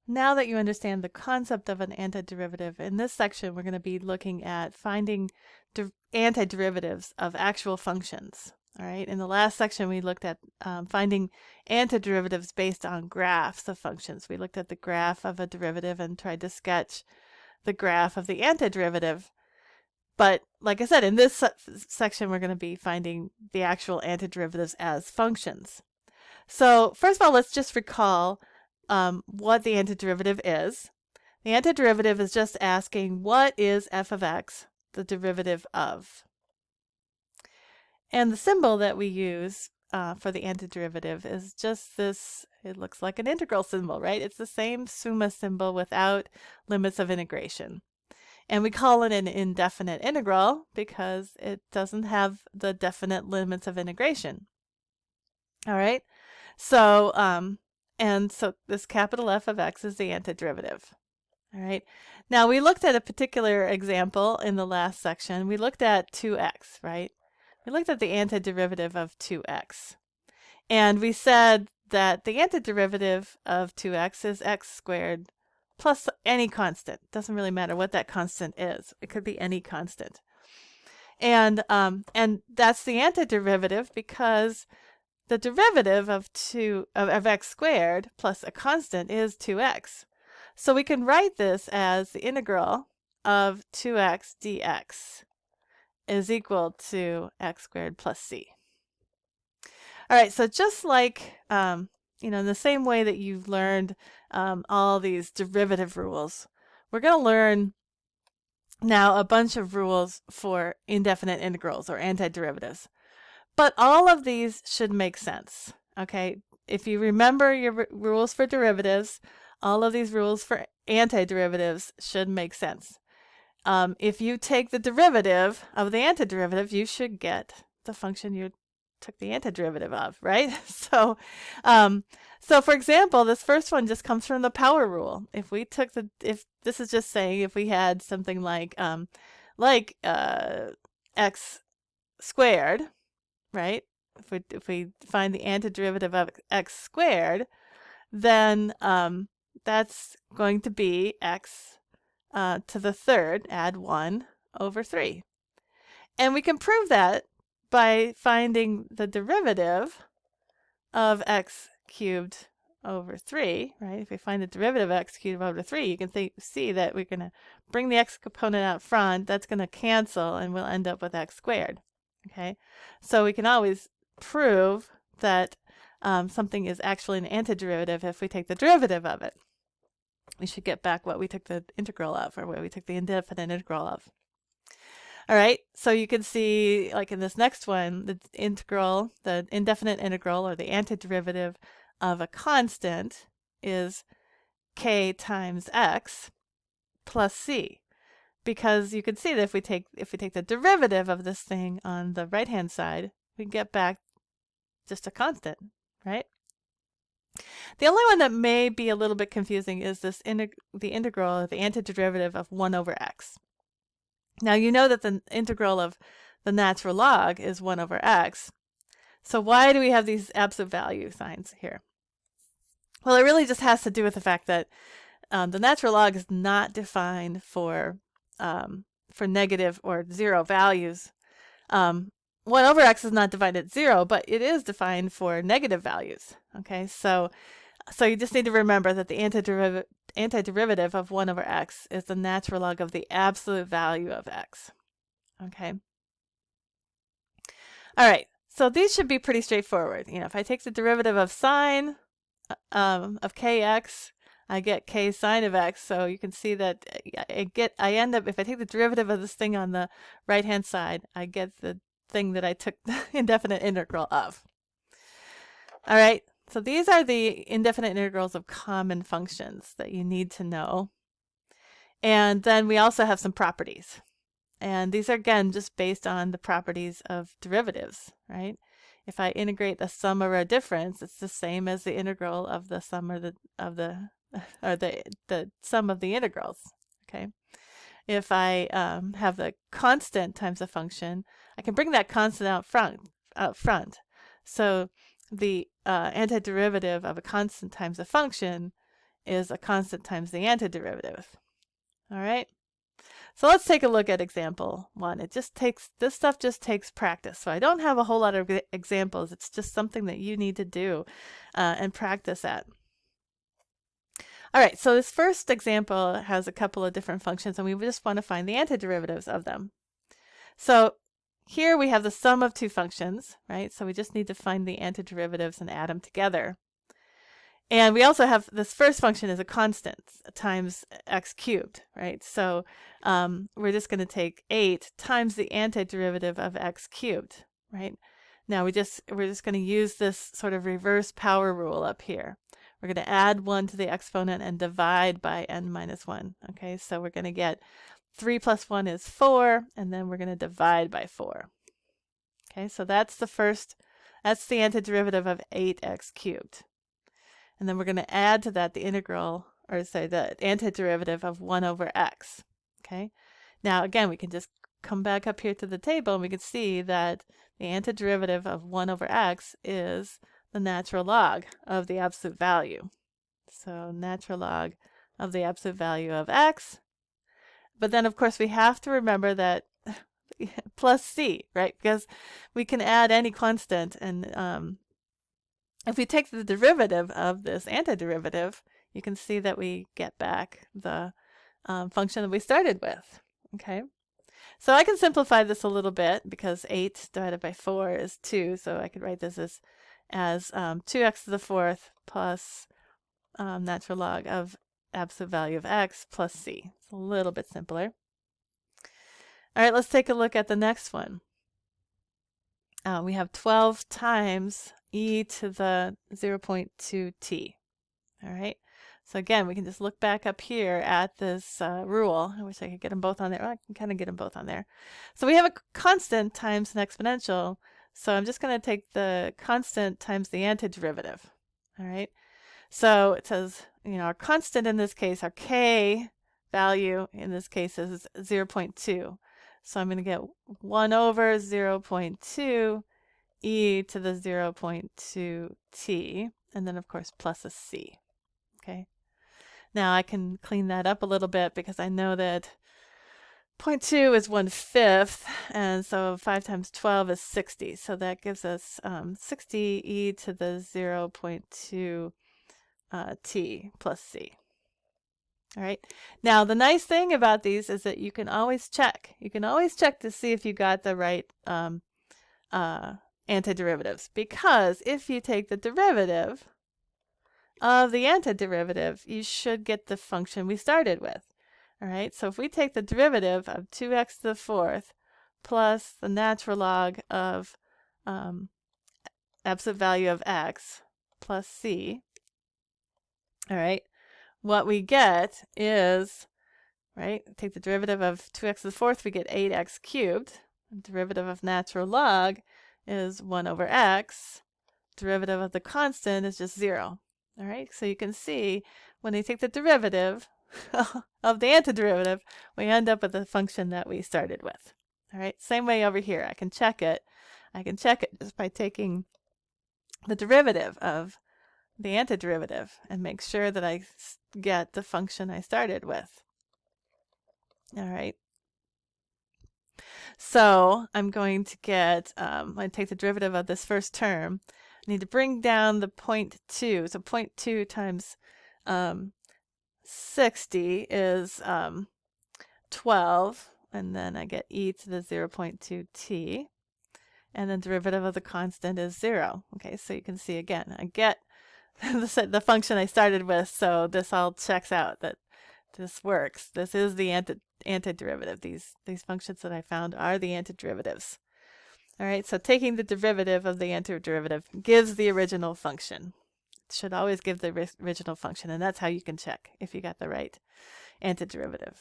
now that you understand the concept of an antiderivative, in this section we're going to be looking at finding antiderivatives of actual functions. All right. In the last section we looked at finding antiderivatives based on graphs of functions. We looked at the graph of a derivative and tried to sketch the graph of the antiderivative. But like I said, in this section we're going to be finding the actual antiderivatives as functions. So first of all, let's just recall what the antiderivative is. The antiderivative is just asking, what is f of x the derivative of? And the symbol that we use for the antiderivative is just this, it looks like an integral symbol, right? It's the same summa symbol without limits of integration. And we call it an indefinite integral because it doesn't have the definite limits of integration. All right? So, so this capital F of x is the antiderivative. All right. Now we looked at a particular example in the last section. We looked at 2x, right? We looked at the antiderivative of 2x. And we said that the antiderivative of 2x is x squared plus any constant. Doesn't really matter what that constant is. It could be any constant. And that's the antiderivative because the derivative of x squared plus a constant is 2x. So we can write this as the integral of 2x dx is equal to x squared plus c. All right, so just like, in the same way that you've learned all these derivative rules, we're going to learn now a bunch of rules for indefinite integrals or antiderivatives. But all of these should make sense, okay? If you remember your rules for derivatives, all of these rules for antiderivatives should make sense. If you take the derivative of the antiderivative, you should get the function you took the antiderivative of, right? So for example, this first one just comes from the power rule. If this is just saying if we had something like x squared, right? If we find the antiderivative of x squared, then that's going to be x to the third, add 1 over 3. And we can prove that by finding the derivative of x cubed over 3, right? If we find the derivative of x cubed over 3, you can see that we're going to bring the x component out front. That's going to cancel, and we'll end up with x squared. Okay, so we can always prove that something is actually an antiderivative if we take the derivative of it. We should get back what we took the integral of, or what we took the indefinite integral of. All right, so you can see, like in this next one, the indefinite integral, or the antiderivative of a constant is k times x plus c. Because you can see that if we take the derivative of this thing on the right-hand side, we can get back just a constant, right? The only one that may be a little bit confusing is this the integral, the antiderivative of 1 over x. Now you know that the integral of the natural log is 1 over x. So why do we have these absolute value signs here? Well, it really just has to do with the fact that the natural log is not defined for negative or 0 values. 1 over x is not defined at 0, but it is defined for negative values. Okay, so you just need to remember that the antiderivative of 1 over x is the natural log of the absolute value of x. Okay. All right, so these should be pretty straightforward. If I take the derivative of sine of kx, I get k sine of x. So you can see that I end up, if I take the derivative of this thing on the right-hand side, I get the thing that I took the indefinite integral of. All right, so these are the indefinite integrals of common functions that you need to know. And then we also have some properties. And these are, again, just based on the properties of derivatives, right? If I integrate the sum or a difference, it's the same as the integral of the sum or the sum of the integrals. Okay. If I have the constant times a function, I can bring that constant out front. So the antiderivative of a constant times a function is a constant times the antiderivative. All right. So let's take a look at example 1. This stuff just takes practice. So I don't have a whole lot of examples. It's just something that you need to do and practice at. All right, so this first example has a couple of different functions, and we just want to find the antiderivatives of them. So here we have the sum of two functions, right? So we just need to find the antiderivatives and add them together. And we also have this first function is a constant times x cubed, right? So we're just going to take 8 times the antiderivative of x cubed, right? Now we're just going to use this sort of reverse power rule up here. We're going to add 1 to the exponent and divide by n minus 1. Okay, so we're going to get 3 plus 1 is 4, and then we're going to divide by 4. Okay, so that's the antiderivative of 8x cubed. And then we're going to add to that the the antiderivative of 1 over x. Okay, now again, we can just come back up here to the table and we can see that the antiderivative of 1 over x is the natural log of the absolute value. So natural log of the absolute value of x. But then, of course, we have to remember that plus c, right? Because we can add any constant, and if we take the derivative of this antiderivative, you can see that we get back the function that we started with. Okay, so I can simplify this a little bit because 8 divided by 4 is 2, so I could write this as 2x to the 4th plus natural log of absolute value of x plus c. It's a little bit simpler. All right, let's take a look at the next one. We have 12 times e to the 0.2t. All right, so again, we can just look back up here at this rule. I wish I could get them both on there. Well, I can kind of get them both on there. So we have a constant times an exponential. So I'm just going to take the constant times the antiderivative. All right, so it says, our constant in this case, our k value in this case is 0.2. So I'm going to get 1 over 0.2 e to the 0.2t, and then of course plus a c. Okay, now I can clean that up a little bit because I know that 0.2 is 1/5, and so 5 times 12 is 60. So that gives us 60 e to the 0.2 t plus c. All right. Now the nice thing about these is that you can always check. You can always check to see if you got the right antiderivatives, because if you take the derivative of the antiderivative, you should get the function we started with. All right, so if we take the derivative of 2x to the 4th plus the natural log of absolute value of x plus c, all right, what we get is, right, take the derivative of 2x to the 4th, we get 8x cubed. The derivative of natural log is 1 over x. Derivative of the constant is just 0. All right, so you can see when you take the derivative of the antiderivative, we end up with the function that we started with. All right, same way over here. I can check it. I can check it just by taking the derivative of the antiderivative and make sure that I get the function I started with. All right. So I'm going to get, I take the derivative of this first term. I need to bring down the 0.2. So 0.2 times 60 is 12, and then I get e to the 0.2t, and then derivative of the constant is 0. Okay, so you can see again, I get the function I started with, so this all checks out, that this works. This is the antiderivative. These functions that I found are the antiderivatives. All right, so taking the derivative of the antiderivative gives the original function. It should always give the original function, and that's how you can check if you got the right antiderivative.